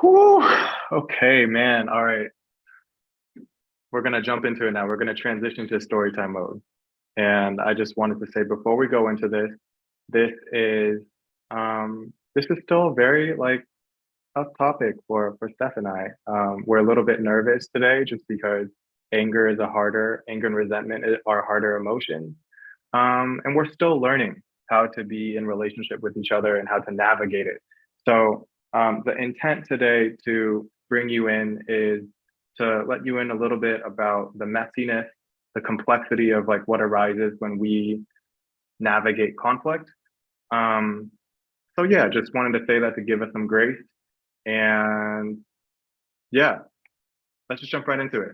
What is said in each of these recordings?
Whew. Okay, man. All right. We're going to jump into it now. We're going to transition to story time mode. And I just wanted to say before we go into this, this is this is still a very tough topic for Steph and I. We're a little bit nervous today just because anger and resentment are harder emotions. And we're still learning how to be in relationship with each other and how to navigate it. So the intent today to bring you in is to let you in a little bit about the messiness, the complexity of like what arises when we navigate conflict. Um, so yeah, just wanted to say that to give us some grace. And yeah, let's just jump right into it.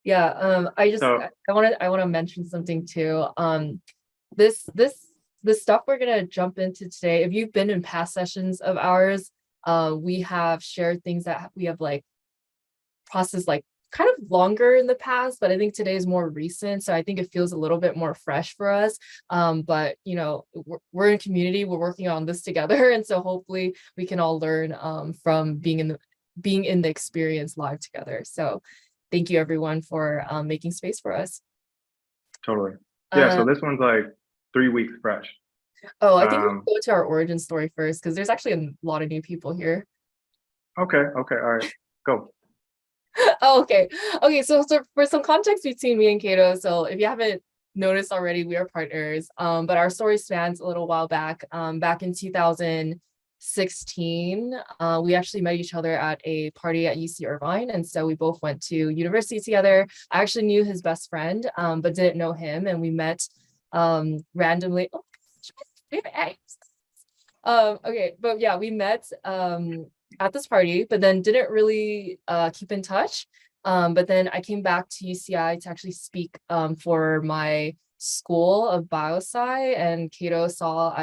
Yeah, So I want to mention something too. This stuff we're gonna jump into today. If you've been in past sessions of ours, we have shared things that we have like processed like kind of longer in the past, but I think today is more recent. So I think it feels a little bit more fresh for us. But you know, we're in community, we're working on this together, and so hopefully we can all learn from being in the experience live together. So thank you everyone for making space for us. totally. Yeah, Uh, so this one's like 3 weeks fresh. oh, I think we Um, should go to our origin story first because there's actually a lot of new people here. okay, all right, go. Oh, okay. Okay, so for some context between me and Kato, so if you haven't noticed already, we are partners. But our story spans a little while back. Back in 2016, we actually met each other at a party at UC Irvine, and so we both went to university together. I actually knew his best friend, but didn't know him, and we met randomly. Oh, okay, but yeah, we met at this party, but then didn't really keep in touch. But then I came back to UCI to actually speak for my school of biosci, and Kato saw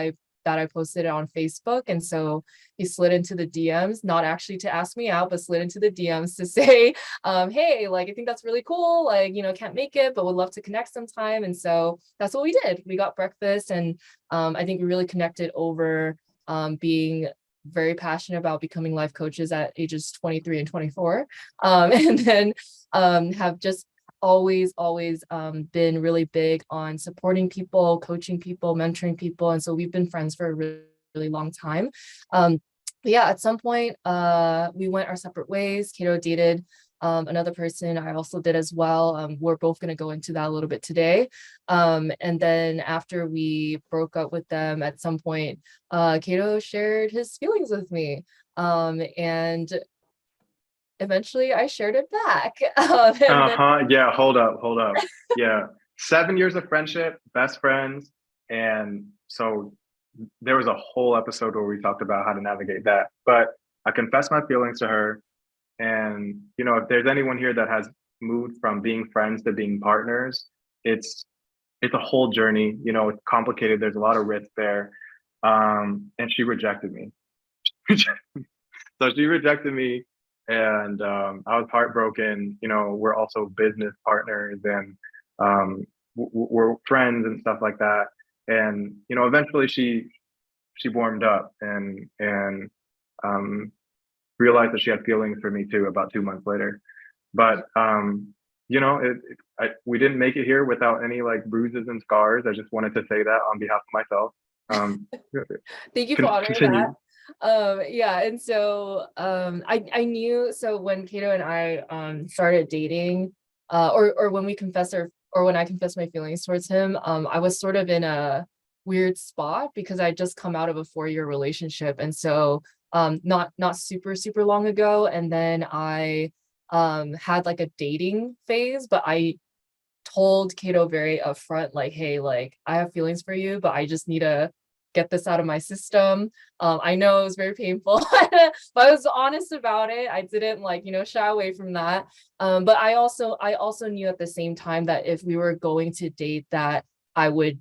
that I posted it on Facebook, and so he slid into the DMs, not actually to ask me out, but slid into the DMs to say, hey, like I think that's really cool, like, you know, can't make it, but would love to connect sometime. And so that's what we did. We got breakfast, and I think we really connected over being very passionate about becoming life coaches at ages 23 and 24, and then have just always been really big on supporting people, coaching people, mentoring people, and so we've been friends for a really, really long time. But yeah, at some point we went our separate ways. Kato dated another person. I also did as well. We're both going to go into that a little bit today. And then after we broke up with them at some point, Kato shared his feelings with me. And eventually I shared it back. And then Uh-huh. Yeah, hold up. Yeah. 7 years of friendship, best friends. And so there was a whole episode where we talked about how to navigate that. But I confessed my feelings to her. And you know, if there's anyone here that has moved from being friends to being partners, it's it's a whole journey. You know, it's complicated. There's a lot of risk there. And she rejected me. So she rejected me, and I was heartbroken. You know, we're also business partners, and we're friends and stuff like that. And you know, eventually she warmed up and um, realized that she had feelings for me too about 2 months later. But you know, we didn't make it here without any like bruises and scars. I just wanted to say that on behalf of myself. Um, thank you for honoring that. continue. Yeah, and so I knew, so when Kato and I started dating, or when we confessed or when I confessed my feelings towards him, I was sort of in a weird spot because I just come out of a 4-year relationship, and so not super long ago, and then I had like a dating phase, but I told Kato very upfront, like, hey, like I have feelings for you, but I just need to get this out of my system. I know it was very painful, but I was honest about it. I didn't like, you know, shy away from that. But I also knew at the same time that if we were going to date, that I would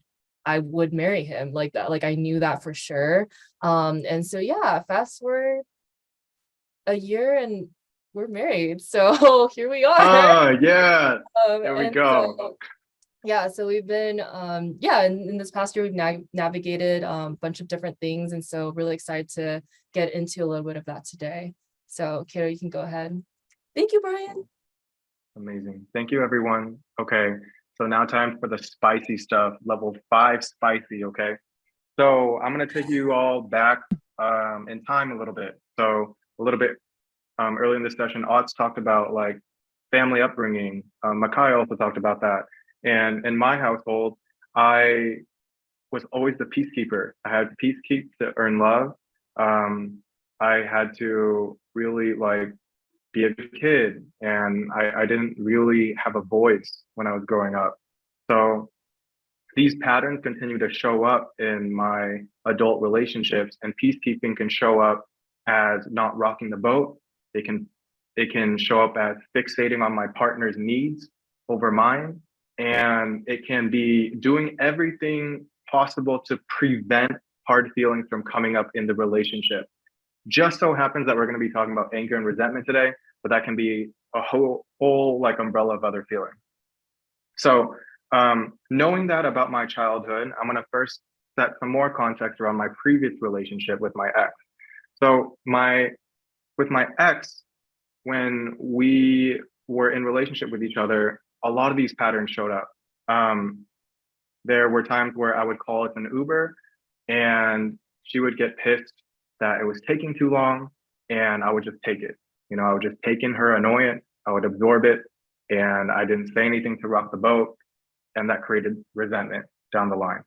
marry him, like that. Like I knew that for sure. And so yeah, fast forward a year and we're married. So here we are. Oh yeah, there we And go. so yeah, so we've been yeah, in this past year we've navigated a bunch of different things, and so really excited to get into a little bit of that today. So Kato, you can go ahead. Thank you, Brian. Amazing. Thank you, everyone. Okay, so now time for the spicy stuff, level 5 spicy, okay? So I'm gonna take you all back in time a little bit. So a little bit early in this session, Otts talked about like family upbringing. Makai also talked about that. And in my household, I was always the peacekeeper. I had to peacekeep to earn love. I had to really like be a good kid, and I didn't really have a voice when I was growing up. So these patterns continue to show up in my adult relationships, and peacekeeping can show up as not rocking the boat. It can show up as fixating on my partner's needs over mine, and it can be doing everything possible to prevent hard feelings from coming up in the relationship. Just so happens that we're going to be talking about anger and resentment today, but that can be a whole like umbrella of other feelings. So knowing that about my childhood, I'm going to first set some more context around my previous relationship with my ex. So with my ex, when we were in relationship with each other, a lot of these patterns showed up. There were times where I would call it an Uber, and she would get pissed that it was taking too long, and I would just take it. I would just take in her annoyance, I would absorb it, and I didn't say anything to rock the boat, and that created resentment down the line.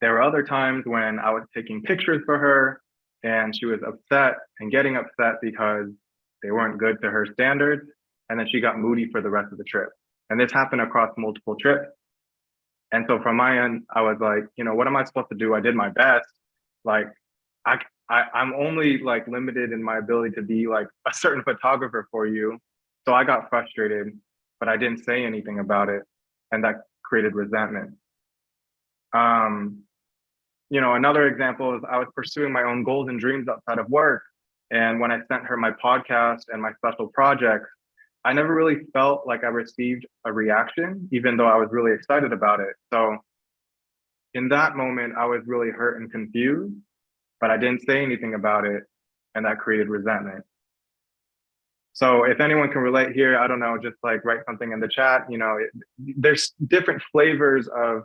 There were other times when I was taking pictures for her, and she was upset and getting upset because they weren't good to her standards, and then she got moody for the rest of the trip. And this happened across multiple trips. And so from my end, I was like, what am I supposed to do? I did my best. Like, I'm only like limited in my ability to be like a certain photographer for you. So I got frustrated, but I didn't say anything about it, and that created resentment. Another example is I was pursuing my own goals and dreams outside of work. And when I sent her my podcast and my special projects, I never really felt like I received a reaction, even though I was really excited about it. So in that moment, I was really hurt and confused, but I didn't say anything about it, and that created resentment. So if anyone can relate here, I don't know, just like write something in the chat. There's different flavors of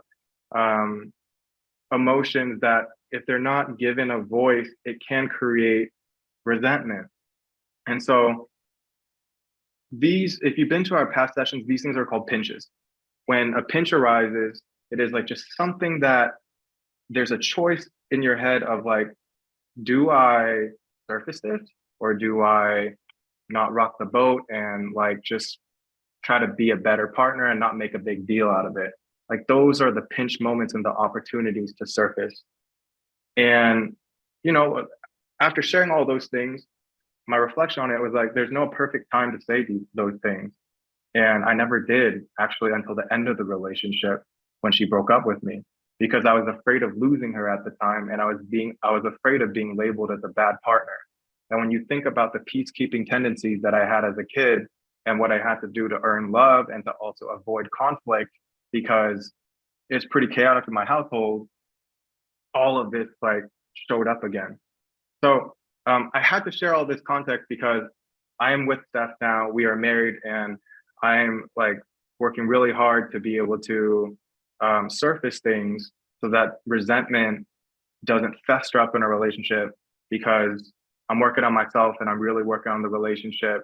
emotions that if they're not given a voice, it can create resentment. And so if you've been to our past sessions, these things are called pinches. When a pinch arises, it is like just something that there's a choice in your head of like, do I surface this, or do I not rock the boat and like just try to be a better partner and not make a big deal out of it? Like those are the pinch moments and the opportunities to surface. And, after sharing all those things, my reflection on it was like, there's no perfect time to say those things. And I never did actually until the end of the relationship when she broke up with me, because I was afraid of losing her at the time. And I was afraid of being labeled as a bad partner. And when you think about the peacekeeping tendencies that I had as a kid and what I had to do to earn love and to also avoid conflict, because it's pretty chaotic in my household, all of this like showed up again. So I had to share all this context because I am with Steph now. We are married, and I'm like working really hard to be able to surface things so that resentment doesn't fester up in a relationship, because I'm working on myself and I'm really working on the relationship.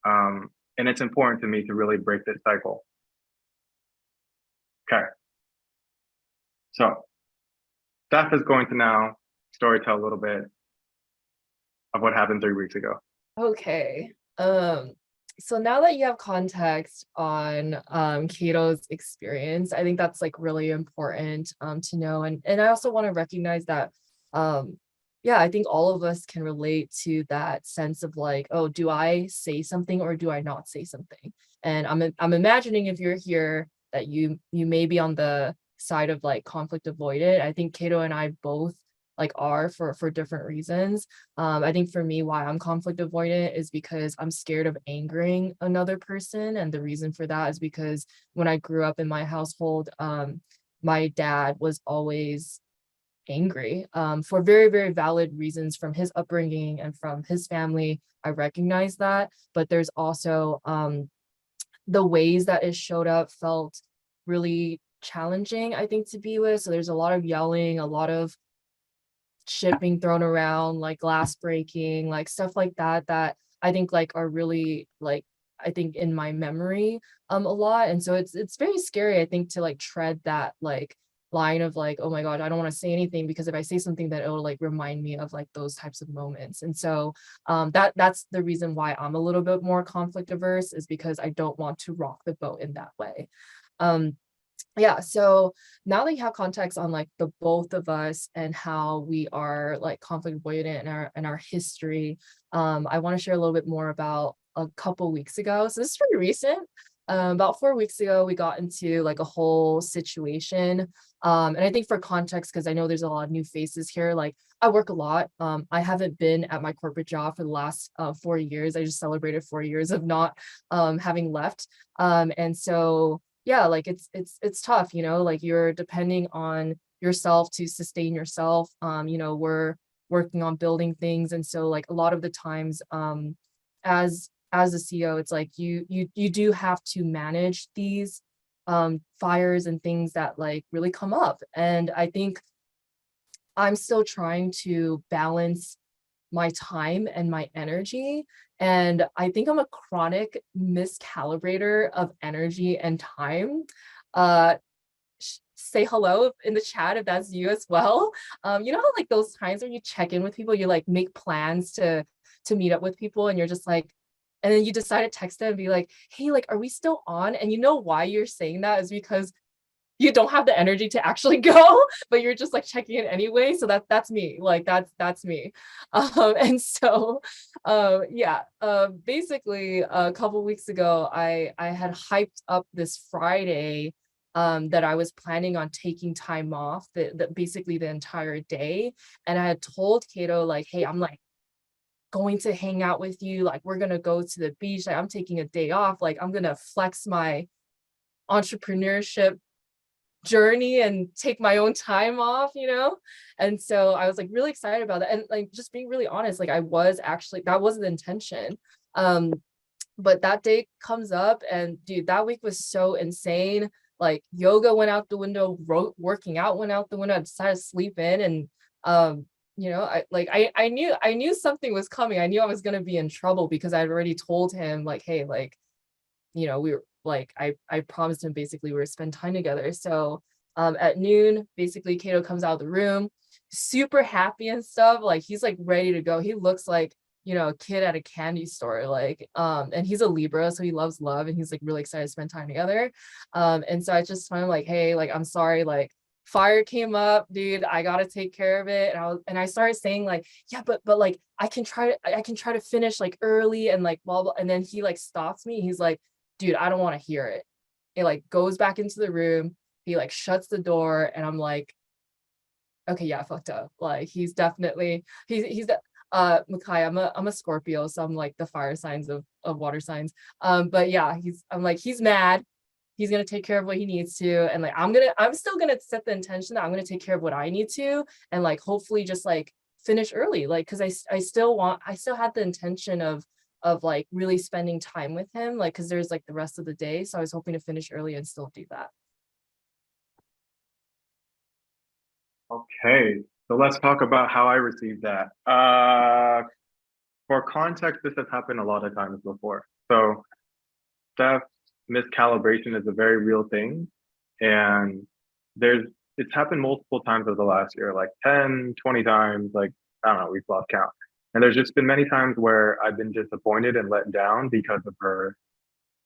And it's important to me to really break this cycle. Okay. So Steph is going to now storytell a little bit of what happened 3 weeks ago. Okay. So now that you have context on Kato's experience, I think that's like really important to know. And I also want to recognize that yeah, I think all of us can relate to that sense of like, oh, do I say something or do I not say something? And I'm imagining if you're here that you may be on the side of like conflict avoidant. I think Kato and I both like are for different reasons. I think for me, why I'm conflict avoidant is because I'm scared of angering another person. And the reason for that is because when I grew up in my household, my dad was always angry for very, very valid reasons from his upbringing and from his family. I recognize that, but there's also the ways that it showed up felt really challenging, I think, to be with. So there's a lot of yelling, a lot of shit being thrown around, like glass breaking, like stuff like that, that I think like are really like, I think in my memory a lot. And so it's very scary, I think, to like tread that like line of like, oh my God, I don't want to say anything because if I say something that it'll like remind me of like those types of moments. And so that's the reason why I'm a little bit more conflict averse, is because I don't want to rock the boat in that way. Um, yeah, so now that you have context on like the both of us and how we are like conflict avoidant and our history, I want to share a little bit more about a couple weeks ago. So this is pretty recent. About 4 weeks ago, we got into like a whole situation. And I think for context, because I know there's a lot of new faces here, like I work a lot. I haven't been at my corporate job for the last 4 years. I just celebrated 4 years of not having left. And so yeah, like it's tough, you know, like you're depending on yourself to sustain yourself. You know, we're working on building things. And so like a lot of the times, as a CEO, it's like you do have to manage these fires and things that like really come up. And I think I'm still trying to balance my time and my energy. And I think I'm a chronic miscalibrator of energy and time. Uh, Say hello in the chat if that's you as well. You know how like those times when you check in with people, you like make plans to meet up with people, and you're just like, and then you decide to text them and be like, hey, like, are we still on? And you know why you're saying that is because you don't have the energy to actually go, but you're just like checking in anyway. So that's me. Like that's me. And so yeah, basically a couple weeks ago, I had hyped up this Friday that I was planning on taking time off the basically the entire day. And I had told Kato, like, hey, I'm like going to hang out with you. Like, we're gonna go to the beach. Like, I'm taking a day off. Like, I'm gonna flex my entrepreneurship journey and take my own time off, you know? And so I was like really excited about that. And like just being really honest, like I was actually, that wasn't the intention. Um, but that day comes up and dude, that week was so insane. Like yoga went out the window, working out went out the window. I decided to sleep in, and you know, I knew something was coming. I knew I was gonna be in trouble because I'd already told him like, hey, like, you know, we were like, I promised him basically we were spend time together. So at noon, basically Kato comes out of the room, super happy and stuff. Like he's like ready to go. He looks like, you know, a kid at a candy store. Like, and he's a Libra, so he loves love and he's like really excited to spend time together. And so I just told him like, hey, like I'm sorry, like fire came up, dude. I gotta take care of it. And I started saying like, yeah, but like I can try to finish like early and like blah blah. And then he like stops me. He's like, dude, I don't want to hear it. It like goes back into the room. He like shuts the door, and I'm like, okay, yeah, I fucked up. Like he's the Makai, I'm a Scorpio, so I'm like the fire signs of water signs. But yeah, I'm like, he's mad. He's gonna take care of what he needs to. And like I'm still gonna set the intention that I'm gonna take care of what I need to, and like hopefully just like finish early. Like because I still had the intention of like really spending time with him, like because there's like the rest of the day. So I was hoping to finish early and still do that. Okay, so let's talk about how I received that. For context, this has happened a lot of times before. So theft, miscalibration is a very real thing. And it's happened multiple times over the last year, like 10, 20 times, like, I don't know, we've lost count. And there's just been many times where I've been disappointed and let down because of her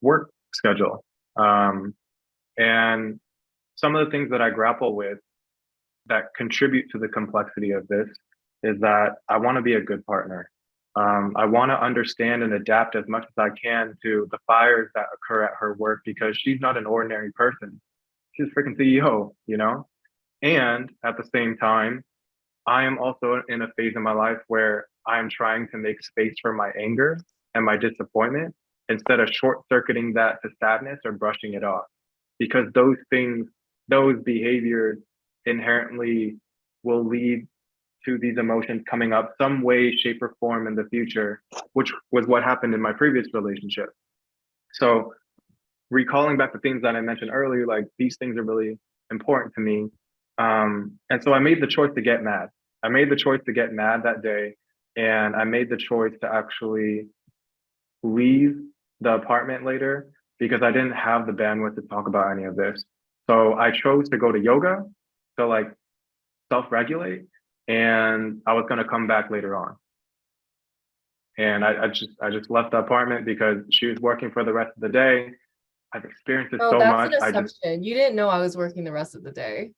work schedule. And some of the things that I grapple with that contribute to the complexity of this is that I want to be a good partner. I want to understand and adapt as much as I can to the fires that occur at her work because she's not an ordinary person. She's freaking CEO, you know? And at the same time, I am also in a phase in my life where I'm trying to make space for my anger and my disappointment instead of short circuiting that to sadness or brushing it off. Because those things, those behaviors inherently will lead to these emotions coming up some way, shape, or form in the future, which was what happened in my previous relationship. So recalling back the things that I mentioned earlier, like these things are really important to me. And so I made the choice to get mad. I made the choice to get mad that day. And I made the choice to actually leave the apartment later because I didn't have the bandwidth to talk about any of this. So I chose to go to yoga to like self-regulate, and I was going to come back later on. And I just left the apartment because she was working for the rest of the day. I've experienced it Oh, so that's an much. assumption. You didn't know I was working the rest of the day.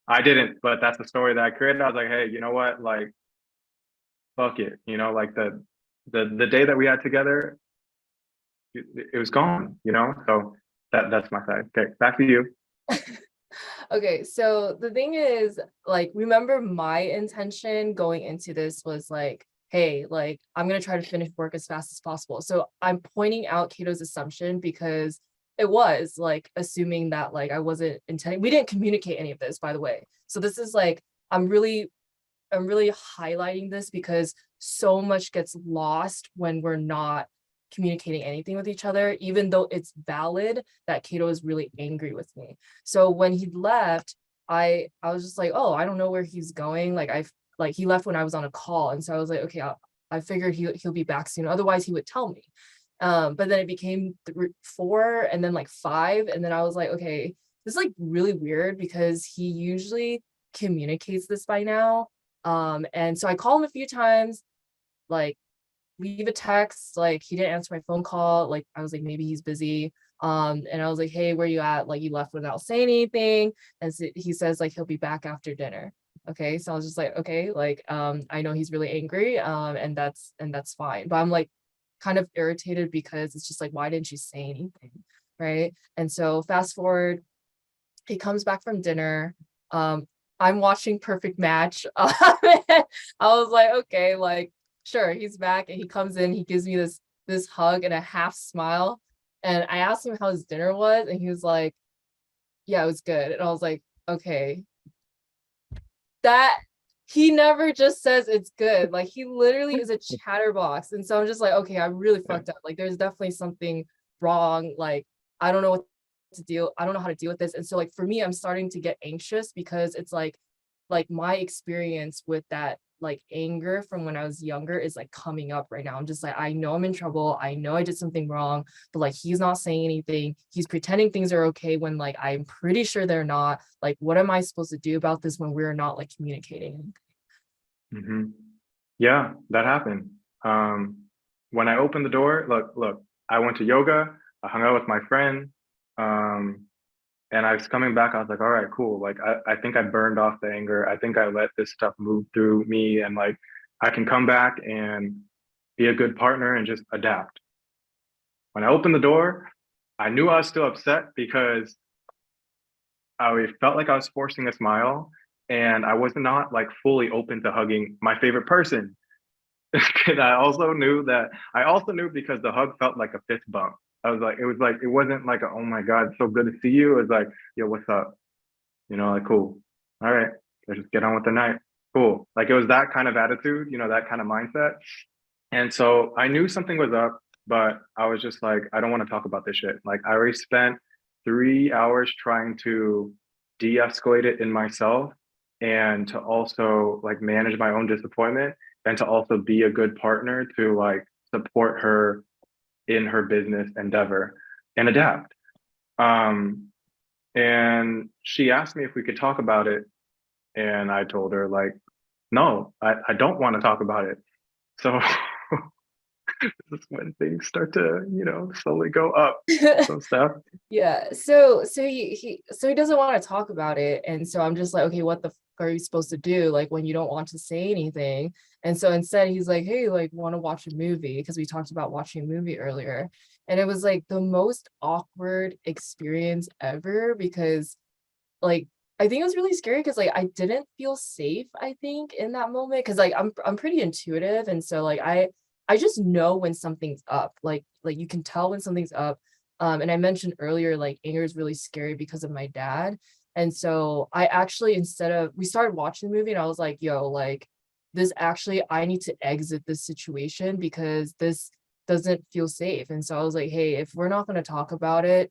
I didn't, but that's the story that I created. I was like, hey, you know what? Like, fuck it. Like the day that we had together, it was gone. So that's my side. Okay, back to you. Okay, so the thing is, like, remember my intention going into this was like, hey, like, I'm gonna try to finish work as fast as possible. So I'm pointing out Kato's assumption because it was like assuming that like I wasn't intending. We didn't communicate any of this, by the way. So this is like, I'm really highlighting this because so much gets lost when we're not communicating anything with each other, even though it's valid that Kato is really angry with me. So when he left, I was just like, oh, I don't know where he's going. Like he left when I was on a call. And so I was like, okay, I figured he'll be back soon. Otherwise he would tell me. But then it became 4 and then like 5. And then I was like, okay, this is like really weird because he usually communicates this by now. And so I called him a few times, like leave a text, like he didn't answer my phone call. Like I was like, maybe he's busy. And I was like, hey, where you at? Like you left without saying anything. And so he says like he'll be back after dinner. Okay. So I was just like, okay, like I know he's really angry. And that's fine. But I'm like kind of irritated because it's just like, why didn't you say anything? Right. And so fast forward, he comes back from dinner. I'm watching Perfect Match. I was like, okay, like, sure, he's back, and he comes in, he gives me this hug and a half smile. And I asked him how his dinner was, and he was like, yeah, it was good. And I was like, okay, that he never just says it's good. Like he literally is a chatterbox. And so I'm just like, okay, I really Yeah. fucked up. Like there's definitely something wrong. Like I don't know what to deal, I don't know how to deal with this. And so like for me, I'm starting to get anxious because it's like my experience with that like anger from when I was younger is like coming up right now. I'm just like, I know I'm in trouble. I know I did something wrong, but like he's not saying anything. He's pretending things are okay when like I'm pretty sure they're not. Like, what am I supposed to do about this when we're not like communicating? hmm Yeah, that happened. When I opened the door, look, I went to yoga. I hung out with my friend. Um, and I was coming back. I was like, all right, cool. Like, I think I burned off the anger. I think I let this stuff move through me, and like, I can come back and be a good partner and just adapt. When I opened the door, I knew I was still upset because I felt like I was forcing a smile, and I was not like fully open to hugging my favorite person. And I also knew because the hug felt like a fist bump. It wasn't like a, oh my God, so good to see you. It was like, yo, what's up? Like, cool. All right, let's just get on with the night. Cool. Like it was that kind of attitude, that kind of mindset. And so I knew something was up, but I was just like, I don't want to talk about this shit. Like I already spent 3 hours trying to de-escalate it in myself and to also like manage my own disappointment and to also be a good partner to like support her in her business endeavor and adapt. Um, and she asked me if we could talk about it. And I told her like, no, I don't want to talk about it. So this is when things start to, slowly go up. So stuff. Yeah. So he doesn't want to talk about it. And so I'm just like, okay, what the fuck are you supposed to do? Like when you don't want to say anything. And so instead he's like, hey, like want to watch a movie because we talked about watching a movie earlier. And it was like the most awkward experience ever because like I think it was really scary because like I didn't feel safe, I think, in that moment. Cause like I'm pretty intuitive. And so like I just know when something's up. Like you can tell when something's up. And I mentioned earlier, like anger is really scary because of my dad. And so I actually, instead of, we started watching the movie and I was like, yo, like this actually, I need to exit this situation because this doesn't feel safe. And so I was like, hey, if we're not going to talk about it,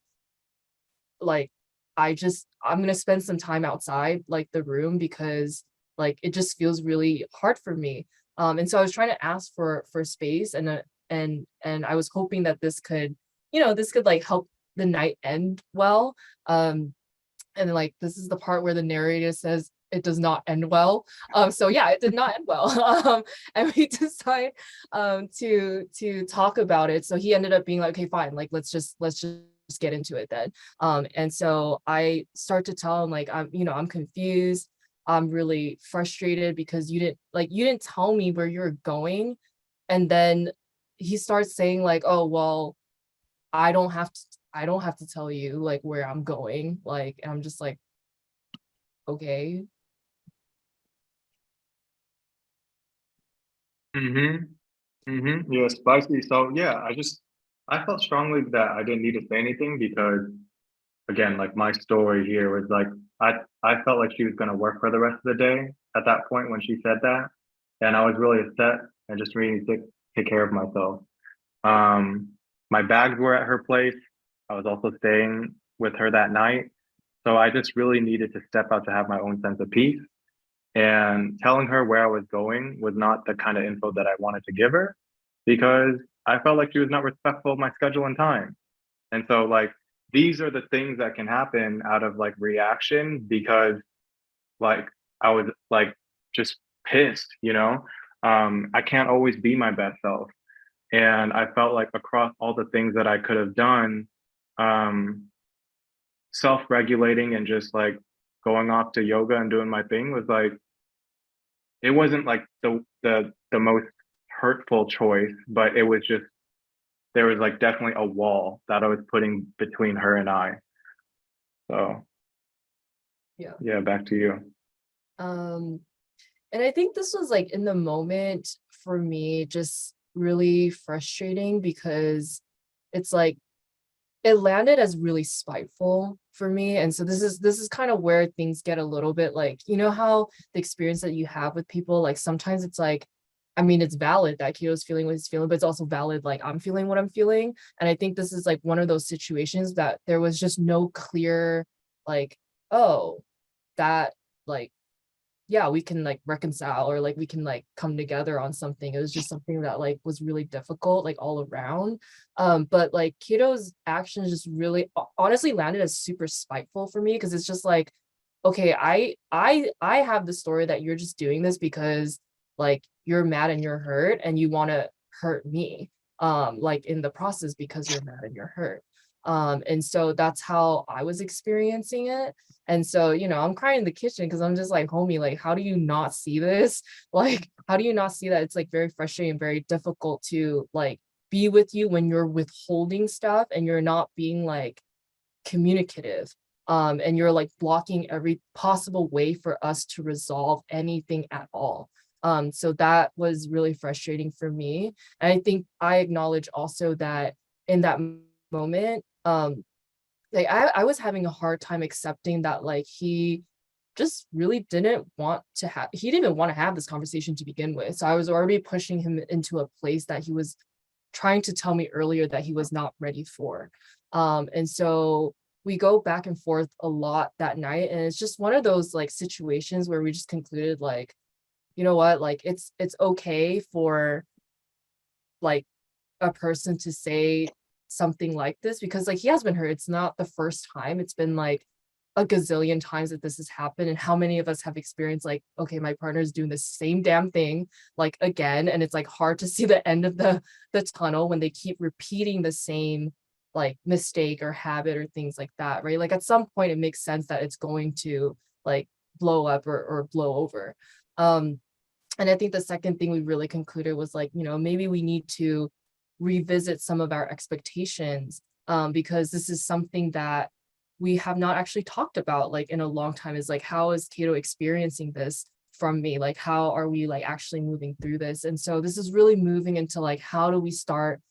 like I'm gonna spend some time outside like the room because like it just feels really hard for me. And so I was trying to ask for space and I was hoping that this could, this could like help the night end well. And like this is the part where the narrator says it does not end well. So yeah, it did not end well. And we decide to talk about it. So he ended up being like, okay, fine, like let's just get into it then. And so I start to tell him like I'm confused. I'm really frustrated because you didn't tell me where you're going. And then he starts saying like, oh well, I don't have to I don't have to tell you like where I'm going. Like, and I'm just like, okay. Mm-hmm. Mm-hmm. Yeah, spicy. So yeah, I felt strongly that I didn't need to say anything because again, like my story here was like I felt like she was gonna work for the rest of the day at that point when she said that. And I was really upset and just really take care of myself. Um, my bags were at her place. I was also staying with her that night. So I just really needed to step out to have my own sense of peace. And telling her where I was going was not the kind of info that I wanted to give her because I felt like she was not respectful of my schedule and time. And so like these are the things that can happen out of like reaction because like I was like just pissed, you know? I can't always be my best self. And I felt like across all the things that I could have done, um, self-regulating and just like going off to yoga and doing my thing was like it wasn't like the most hurtful choice, but it was just there was like definitely a wall that I was putting between her and I. So Yeah. yeah, back to you. Um, and I think this was like in the moment for me, just really frustrating because it's like it landed as really spiteful for me. And so this is kind of where things get a little bit like, how the experience that you have with people, like sometimes it's like, I mean, it's valid that Keto's feeling what he's feeling, but it's also valid, like I'm feeling what I'm feeling. And I think this is like one of those situations that there was just no clear, like, oh, that like yeah, we can like reconcile or like we can like come together on something. It was just something that like was really difficult, like all around. But like Kato's actions just really honestly landed as super spiteful for me because it's just like, okay, I have the story that you're just doing this because like you're mad and you're hurt and you want to hurt me. Like in the process because you're mad and you're hurt. And so that's how I was experiencing it. And so, I'm crying in the kitchen because I'm just like, homie, like, how do you not see this? Like, how do you not see that? It's like very frustrating, very difficult to like be with you when you're withholding stuff and you're not being like communicative. And you're like blocking every possible way for us to resolve anything at all. So that was really frustrating for me. And I think I acknowledge also that in that moment, like I was having a hard time accepting that like he just really didn't want to have he didn't even want to have this conversation to begin with. So I was already pushing him into a place that he was trying to tell me earlier that he was not ready for. And so we go back and forth a lot that night. And it's just one of those like situations where we just concluded like, you know what, like it's okay for like a person to say something like this because like he has been hurt. It's not the first time. It's been like a gazillion times that this has happened. And how many of us have experienced like, okay, my partner's doing the same damn thing like again. And it's like hard to see the end of the tunnel when they keep repeating the same like mistake or habit or things like that, right? Like at some point it makes sense that it's going to like blow up or blow over. Um, and I think the second thing we really concluded was like, maybe we need to revisit some of our expectations because this is something that we have not actually talked about like in a long time is like, how is Kato experiencing this from me? Like, how are we like actually moving through this? And so this is really moving into like, how do we start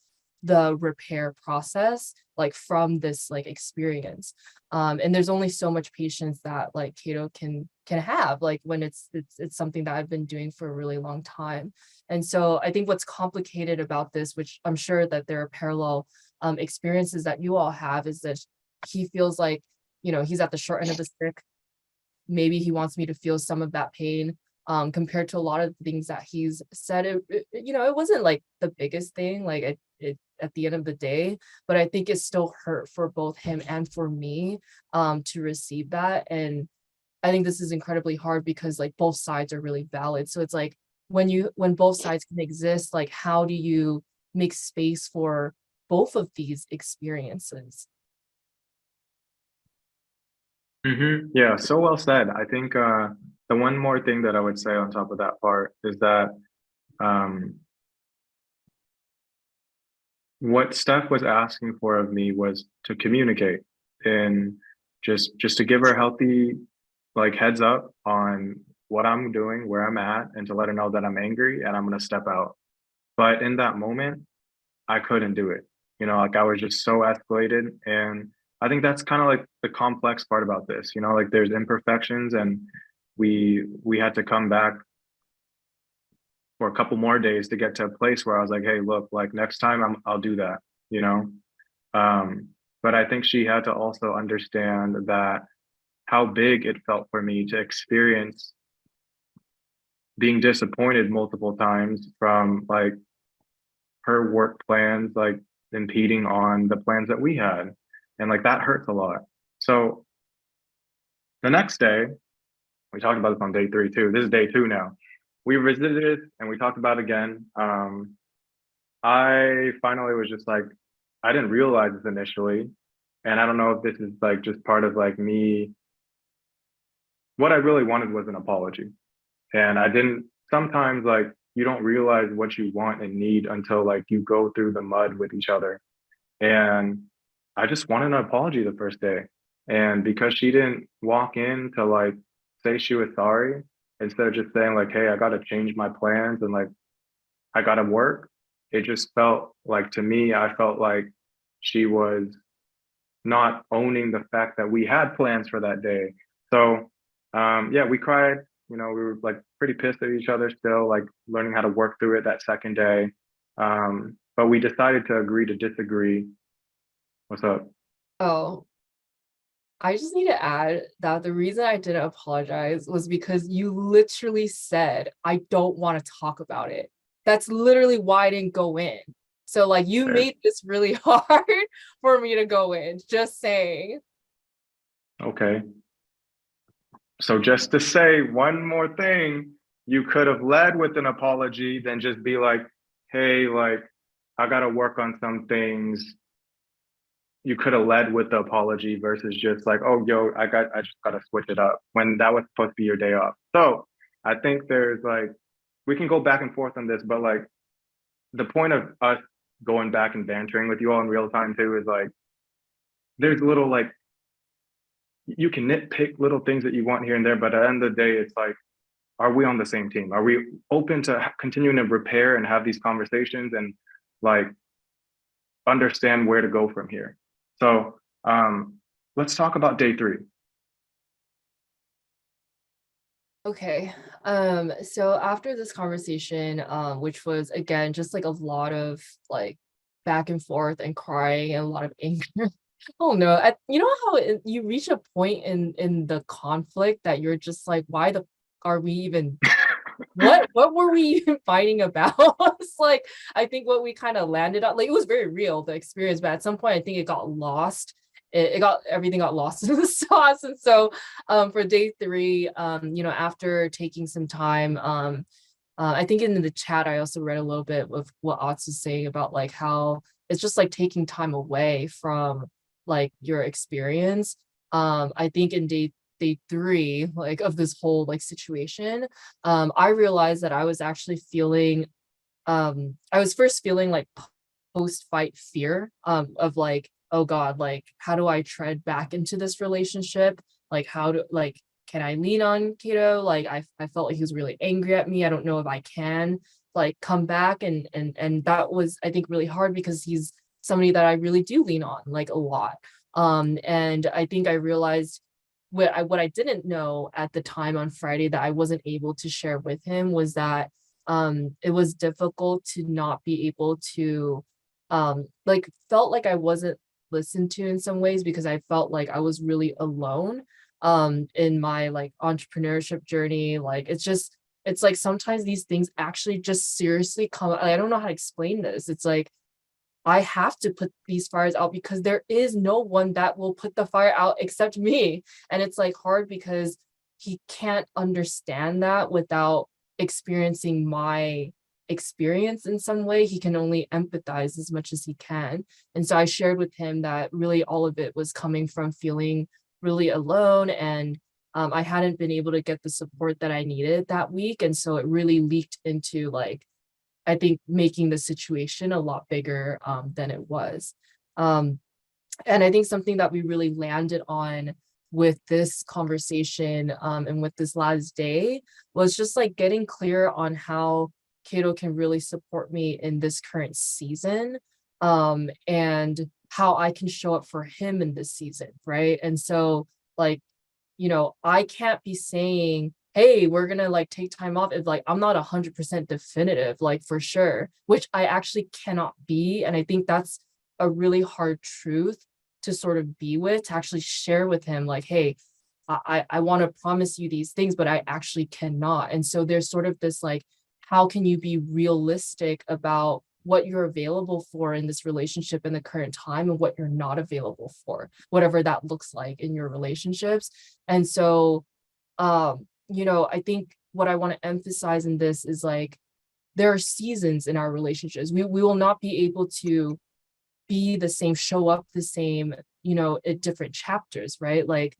the repair process, like from this like experience. And there's only so much patience that like Cato can have, like when it's something that I've been doing for a really long time. And so I think what's complicated about this, which I'm sure that there are parallel experiences that you all have, is that he feels like, you know, he's at the short end of the stick. Maybe he wants me to feel some of that pain, compared to a lot of things that he's said. You know, it wasn't like the biggest thing, like it at the end of the day, but I think it still hurt for both him and for me, to receive that. And I think this is incredibly hard because like both sides are really valid. So it's like when both sides can exist, like how do you make space for both of these experiences? Yeah, so well said. I think the one more thing that I would say on top of that part is that um, what Steph was asking for of me was to communicate and just to give her healthy like heads up on what I'm doing, where I'm at, and to let her know that I'm angry and I'm gonna step out. But in that moment, I couldn't do it. You know, like I was just so escalated. And I think that's kind of like the complex part about this, you know, like there's imperfections and we had to come back for a couple more days to get to a place where I was like, hey, look, like next time I'll do that, you know? But I think she had to also understand that how big it felt for me to experience being disappointed multiple times from like her work plans, like impeding on the plans that we had. And like that hurts a lot. So the next day, we talked about this on day 3 too. This is day 2 now. We revisited and we talked about it again. I finally was just like, I didn't realize this initially. And I don't know if this is like just part of like me. What I really wanted was an apology. And I didn't, sometimes like you don't realize what you want and need until like you go through the mud with each other. And I just wanted an apology the first day. And because she didn't walk in to like say she was sorry, instead of just saying like, hey, I gotta change my plans and like I gotta work, it just felt like to me, I felt like she was not owning the fact that we had plans for that day. So yeah, we cried, you know, we were like pretty pissed at each other still, like learning how to work through it that second day. But we decided to agree to disagree. What's up? Oh, I just need to add that the reason I didn't apologize was because you literally said, I don't want to talk about it. That's literally why I didn't go in. So like you Fair. made this really hard for me to go in, just saying. Okay. So just to say one more thing, you could have led with an apology, then just be like, hey, like, I gotta work on some things. You could have led with the apology versus just like, oh, yo, I just gotta switch it up when that was supposed to be your day off. So I think there's like, we can go back and forth on this, but like the point of us going back and bantering with you all in real time too is like, there's little like, you can nitpick little things that you want here and there, but at the end of the day, it's like, are we on the same team? Are we open to continuing to repair and have these conversations and like understand where to go from here? So let's talk about day 3. Okay. So after this conversation, which was again just like a lot of like back and forth and crying and a lot of anger. Oh no, you know how you reach a point in the conflict that you're just like, why the are we even what were we even fighting about? It's like I think what we kind of landed on, like it was very real, the experience, but at some point I think it got lost. It got everything got lost in the sauce. And so for day 3, you know, after taking some time, I think in the chat I also read a little bit of what Otz was saying about like how it's just like taking time away from like your experience. I think in day 3, like of this whole like situation, I realized that I was actually feeling, I was first feeling like post-fight fear, of like, oh God, like how do I tread back into this relationship? Like how do like can I lean on Kato? Like I felt like he was really angry at me. I don't know if I can. like come back, and that was, I think, really hard because he's somebody that I really do lean on like a lot. And I think I realized what I didn't know at the time on Friday that I wasn't able to share with him was that it was difficult to not be able to like felt like I wasn't listened to in some ways because I felt like I was really alone in my like entrepreneurship journey. Like it's like sometimes these things actually just seriously come. I don't know how to explain this. It's like I have to put these fires out because there is no one that will put the fire out except me. And it's like hard because he can't understand that without experiencing my experience in some way. He can only empathize as much as he can. And so I shared with him that really all of it was coming from feeling really alone, and I hadn't been able to get the support that I needed that week. And so it really leaked into like I think making the situation a lot bigger than it was. Um, and I think something that we really landed on with this conversation and with this last day was just like getting clear on how Cato can really support me in this current season, and how I can show up for him in this season, right? And so, like, I can't be saying, hey, we're gonna like take time off if like I'm not 100% definitive, like for sure, which I actually cannot be. And I think that's a really hard truth to sort of be with, to actually share with him, like, hey, I want to promise you these things, but I actually cannot. And so there's sort of this like, how can you be realistic about what you're available for in this relationship in the current time and what you're not available for, whatever that looks like in your relationships. And so I think what I want to emphasize in this is like there are seasons in our relationships. We will not be able to be the same, show up the same, at different chapters, right? Like,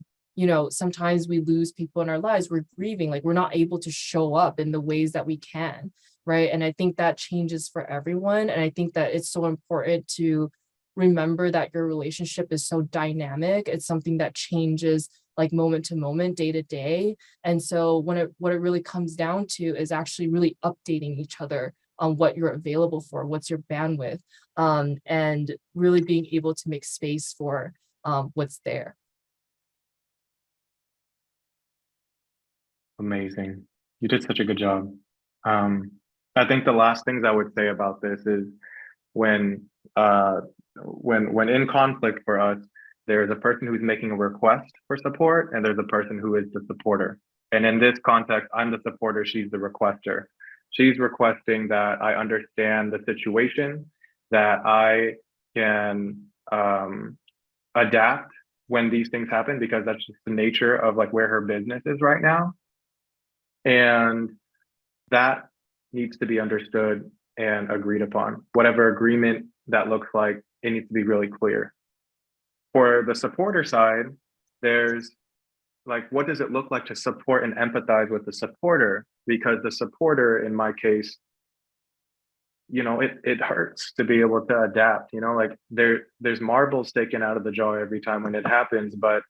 sometimes we lose people in our lives, we're grieving, like we're not able to show up in the ways that we can, right? And I think that changes for everyone. And I think that it's so important to remember that your relationship is so dynamic. It's something that changes like moment to moment, day to day. And so what it really comes down to is actually really updating each other on what you're available for, what's your bandwidth, and really being able to make space for what's there. Amazing. You did such a good job. Um, I think the last things I would say about this is when uh, when in conflict for us, there's a person who's making a request for support, and there's a person who is the supporter. And in this context, I'm the supporter, she's the requester. She's requesting that I understand the situation, that I can adapt when these things happen, because that's just the nature of like where her business is right now. And that needs to be understood and agreed upon. Whatever agreement that looks like, it needs to be really clear. For the supporter side, there's like, what does it look like to support and empathize with the supporter? Because the supporter, in my case, it hurts to be able to adapt. Like there's marbles taken out of the jar every time when it happens, but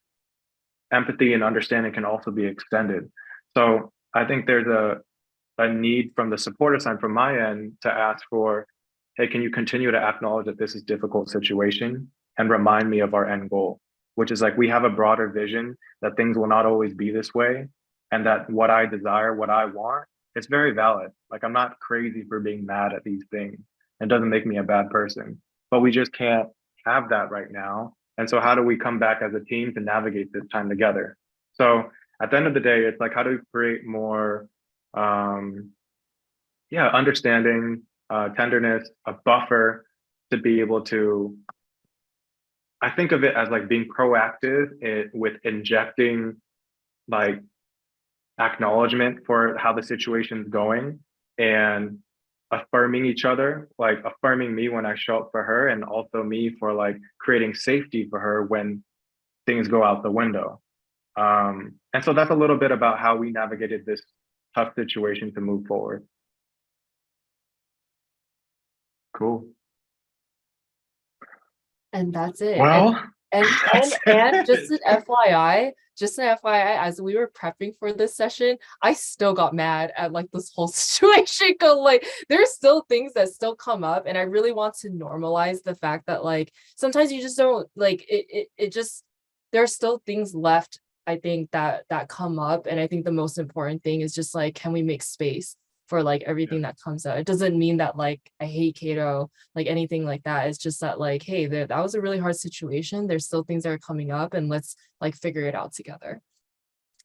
empathy and understanding can also be extended. So I think there's a need from the supporter side, from my end, to ask for, hey, can you continue to acknowledge that this is a difficult situation and remind me of our end goal, which is like we have a broader vision that things will not always be this way, and that what I desire, what I want, it's very valid. Like I'm not crazy for being mad at these things. It doesn't make me a bad person, but we just can't have that right now. And so how do we come back as a team to navigate this time together? So at the end of the day, it's like, how do we create more understanding, tenderness, a buffer to be able to, I think of it as like being proactive with injecting like acknowledgement for how the situation's going, and affirming each other, like affirming me when I show up for her, and also me for like creating safety for her when things go out the window. And so that's a little bit about how we navigated this tough situation to move forward. Cool. And that's it. Well, And just an FYI, as we were prepping for this session, I still got mad at like this whole situation. Cause like there's still things that still come up, and I really want to normalize the fact that like sometimes you just don't like it just there's still things left, I think, that come up. And I think the most important thing is just like, can we make space for like everything that comes out? It doesn't mean that like I hate Cato, like anything like that. It's just that like, hey, that was a really hard situation. There's still things that are coming up, and let's like figure it out together.